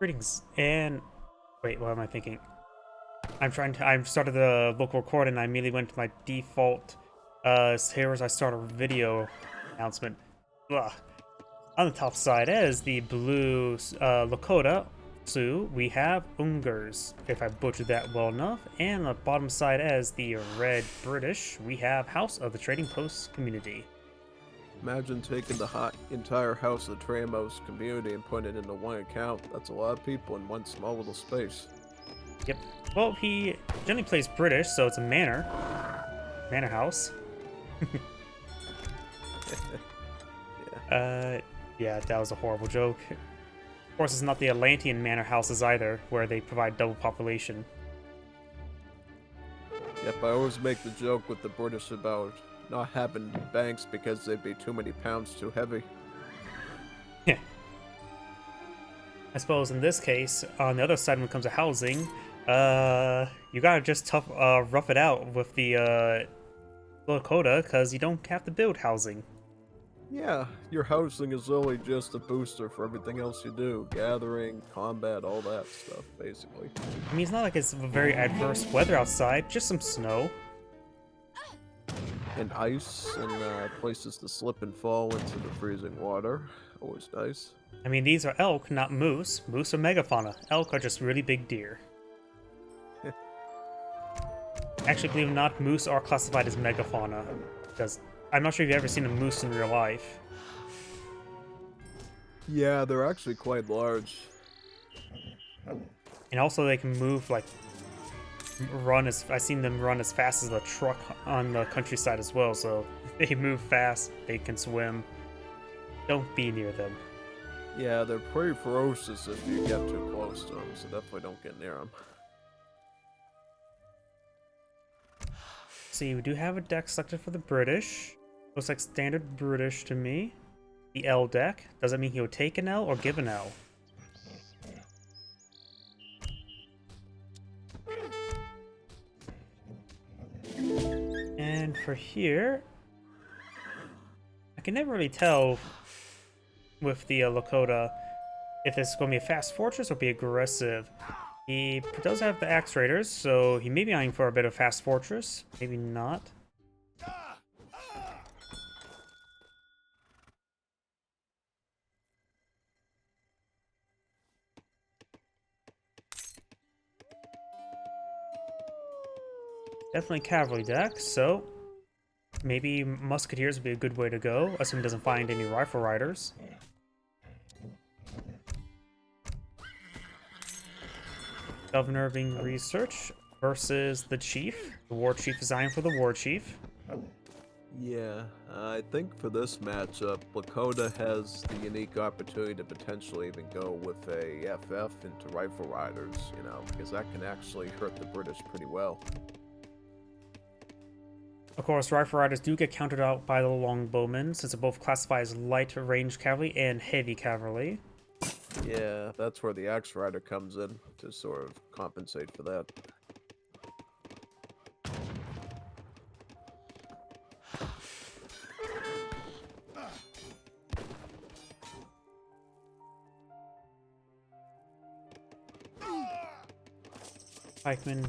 Greetings, and wait, what am I thinking? I started the local record and I immediately went to my default, here as I start a video announcement. Ugh. On the top side, as the blue, Lakota, Sioux, we have Ungurs, if I butchered that well enough, and on the bottom side, as the red British, we have House of the Trading Post Community. Imagine taking the entire House of the Tramos community and putting it into one account. That's a lot of people in one small little space. Yep. Well, he generally plays British, so it's a manor house. Yeah, that was a horrible joke. Of course, it's not the Atlantean manor houses either, where they provide double population. Yep, I always make the joke with the British about not having banks because they'd be too many pounds too heavy. Yeah. I suppose in this case, on the other side when it comes to housing, you gotta just rough it out with the Lakota, because you don't have to build housing. Yeah, your housing is only just a booster for everything else you do. Gathering, combat, all that stuff, basically. I mean, it's not like it's very adverse weather outside, just some snow. And ice, and places to slip and fall into the freezing water. Always nice. I mean, these are elk, not moose. Moose are megafauna. Elk are just really big deer. Actually, believe it or not, moose are classified as megafauna, because I'm not sure if you've ever seen a moose in real life. Yeah, they're actually quite large. And also they can move, like, I've seen them run as fast as a truck on the countryside as well, so if they move fast, they can swim. Don't be near them. Yeah, they're pretty ferocious if you get too close to them, so definitely don't get near them. See, we do have a deck selected for the British. Looks like standard British to me. The L deck. Does that mean he'll take an L or give an L? And for here, I can never really tell with the Lakota if this is going to be a fast fortress or be aggressive. He does have the Axe Raiders, so he may be eyeing for a bit of fast fortress. Maybe not. Definitely cavalry deck, so maybe musketeers would be a good way to go, assuming he doesn't find any rifle riders. Governor being research versus the chief. The war chief is eyeing for the war chief. Yeah, I think for this matchup, Lakota has the unique opportunity to potentially even go with a FF into rifle riders, you know, because that can actually hurt the British pretty well. Of course, rifle riders do get countered out by the longbowmen, since they're both classified as light range cavalry and heavy cavalry. Yeah, that's where the Axe Rider comes in to sort of compensate for that.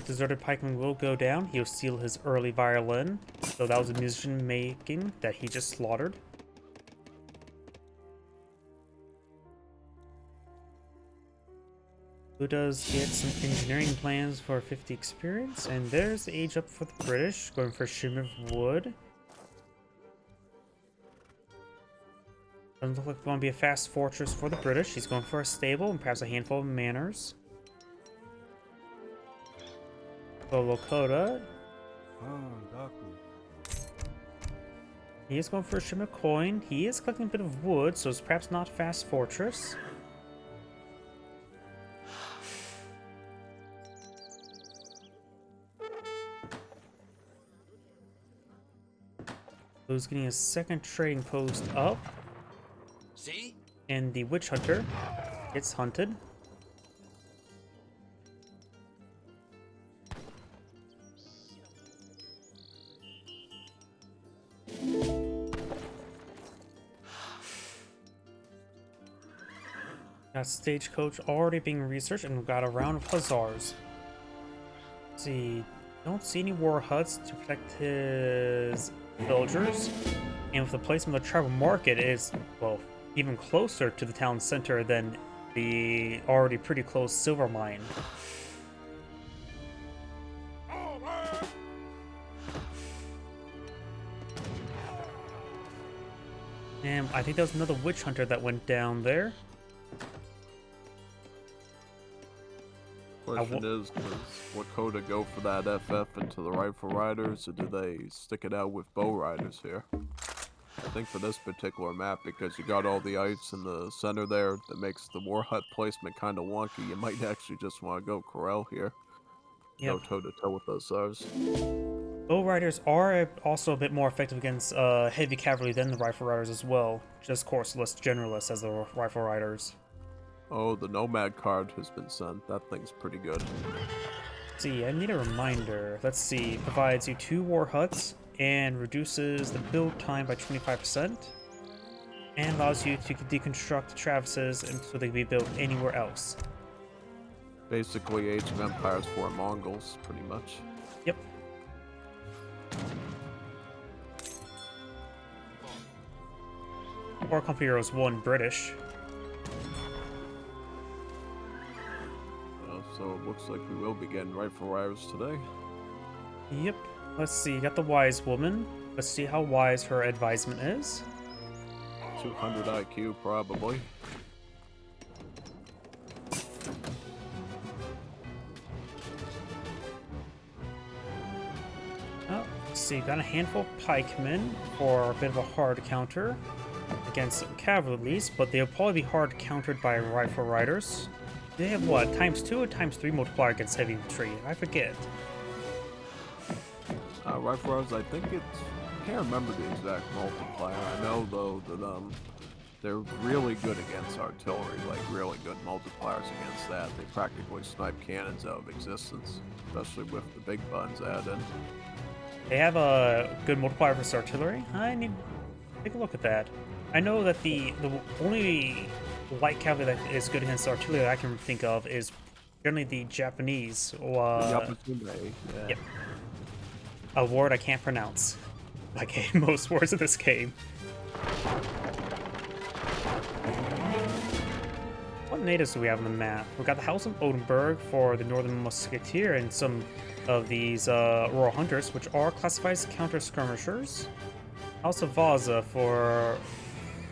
Deserted pikeman will go down. He'll steal his early violin. So that was a musician making that he just slaughtered. Who does get some engineering plans for 50 experience? And there's the age up for the British, going for shimmer of wood. Doesn't look like it's going to be a fast fortress for the British. He's going for a stable and perhaps a handful of manors. The Lakota. He is going for a shimmer coin. He is collecting a bit of wood, so it's perhaps not fast fortress. Who's getting a second trading post up? See? And the witch hunter gets hunted. got stagecoach already being researched, and we've got a round of hussars. Let's see, don't see any war huts to protect his villagers, and with the placement of the tribal market is, well, even closer to the town center than the already pretty close silver mine. And I think there was another witch hunter that went down there. Question is, does Lakota go for that FF into the rifle riders, or do they stick it out with bow riders here? I think for this particular map, because you got all the ice in the center there, that makes the war hut placement kind of wonky. You might actually just want to go corral here. Yep. Go toe-to-toe with those SARs. Bow riders are also a bit more effective against heavy cavalry than the rifle riders as well. Just, of course, less generalists as the rifle riders. Oh, the Nomad card has been sent. That thing's pretty good. See, I need a reminder. Let's see. Provides you 2 war huts and reduces the build time by 25%. And allows you to deconstruct the Travises and so they can be built anywhere else. Basically, Age of Empires for Mongols, pretty much. Yep. War Company Heroes 1 British. So it looks like we will be getting rifle riders today. Yep. Let's see. You got the wise woman. Let's see how wise her advisement is. 200 IQ, probably. Oh, let's see. Got a handful of pikemen for a bit of a hard counter against cavalries, but they'll probably be hard countered by rifle riders. They have what, ×2 or ×3 multiplier against heavy infantry? I forget. Rifle riders, I think it's... I can't remember the exact multiplier. I know, though, that they're really good against artillery, like really good multipliers against that. They practically snipe cannons out of existence, especially with the big buttons added. They have a good multiplier for artillery? I need to take a look at that. I know that the only light cavalry that is good against artillery that I can think of is generally the Japanese. Yeah. Yep. A word I can't pronounce. Like most words in this game. What natives do we have on the map? We've got the House of Oldenburg for the Northern Musketeer and some of these Royal Hunters, which are classified as counter-skirmishers. House of Vaza for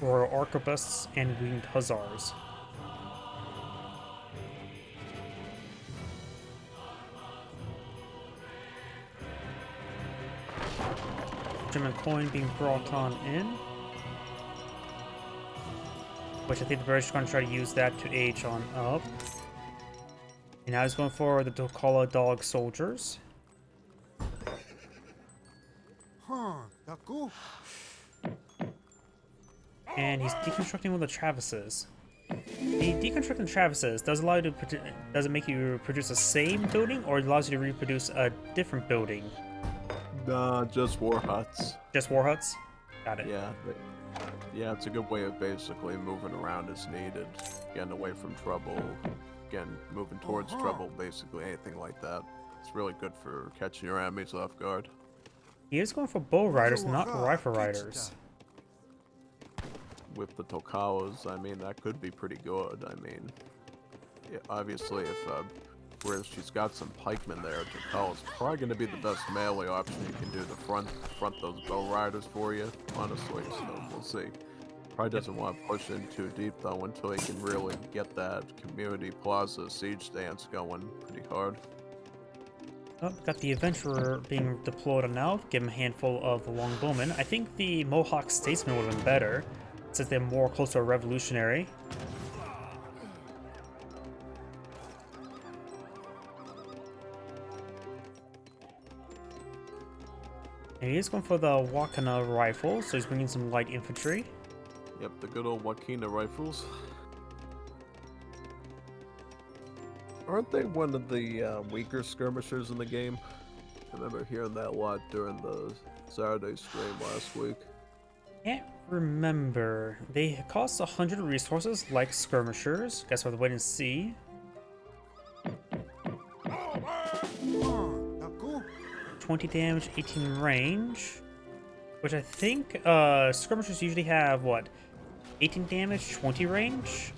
Royal Arquebusts and Winged Hussars. German coin being brought on in. Which I think the British are going to try to use that to age on up. And now he's going for the Dokala Dog Soldiers. And he's deconstructing one of the Travises. The deconstructing Travises does allow you to does it make you produce the same building, or it allows you to reproduce a different building? Nah, just war huts. Just war huts? Got it. Yeah, it's a good way of basically moving around as needed, getting away from trouble, again, moving towards trouble, basically anything like that. It's really good for catching your enemies off guard. He is going for bow riders, not rifle riders. With the Tokawas, I mean, that could be pretty good. I mean, yeah, obviously, if whereas she's got some pikemen there, Tokawa's probably going to be the best melee option you can do to front those bow riders for you, honestly, so we'll see. Probably doesn't want to push in too deep, though, until he can really get that community plaza siege dance going pretty hard. Oh, got the Adventurer being deployed on now. Give him a handful of the Longbowmen. I think the Mohawk Statesman would have been better, since they're more close to a revolutionary. And he is going for the Wakana rifle, so he's bringing some light infantry. Yep, the good old Wakina rifles. Aren't they one of the weaker skirmishers in the game? I remember hearing that a lot during the Saturday stream last week. Yeah, remember. They cost 100 resources like skirmishers. Guess we'll have to wait and see. 20 damage, 18 range. Which I think skirmishers usually have, what, 18 damage, 20 range?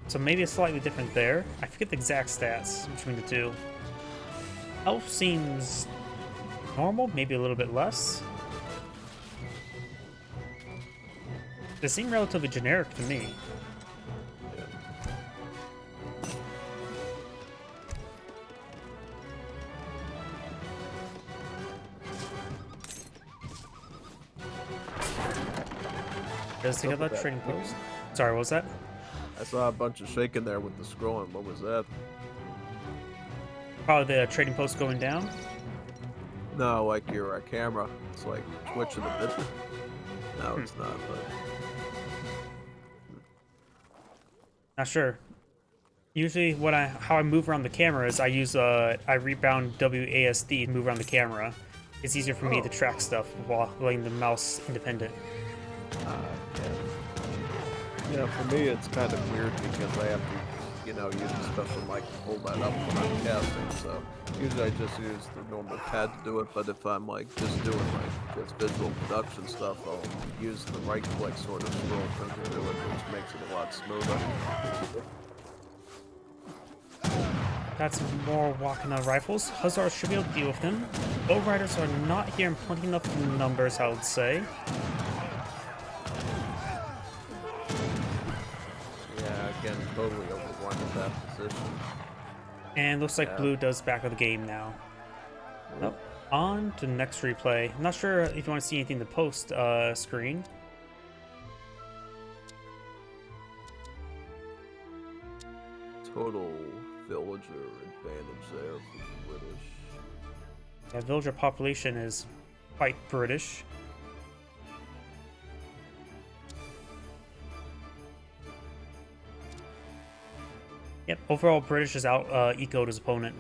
So maybe it's slightly different there. I forget the exact stats between the two. Elf seems normal, maybe a little bit less. They seem relatively generic to me. Does he have that trading post? Sorry, what was that? I saw a bunch of shaking there with the scrolling. What was that? Probably the trading post going down. No, like your camera. It's like twitching a bit. No, it's not, but... Not sure. Usually, how I move around the camera is I use I rebound WASD to move around the camera. It's easier for me to track stuff while letting the mouse independent. Yeah, for me it's kind of weird because I have to, use a special mic to pull that up when I'm casting, so usually I just use the normal pad to do it, but if I'm just doing just visual production stuff, I'll use the right click sort of scroll thing to do it, which makes it a lot smoother. Got some more Wakana rifles. Hussars should be able to deal with them. Bow riders are not here in plenty enough numbers, I would say. Again, totally overrun with that position. And looks like blue does back of the game now. Oh, on to the next replay. I'm not sure if you want to see anything in the post screen. Total villager advantage there for the British. Yeah, villager population is quite British. Yep, overall British is out ecoed his opponent.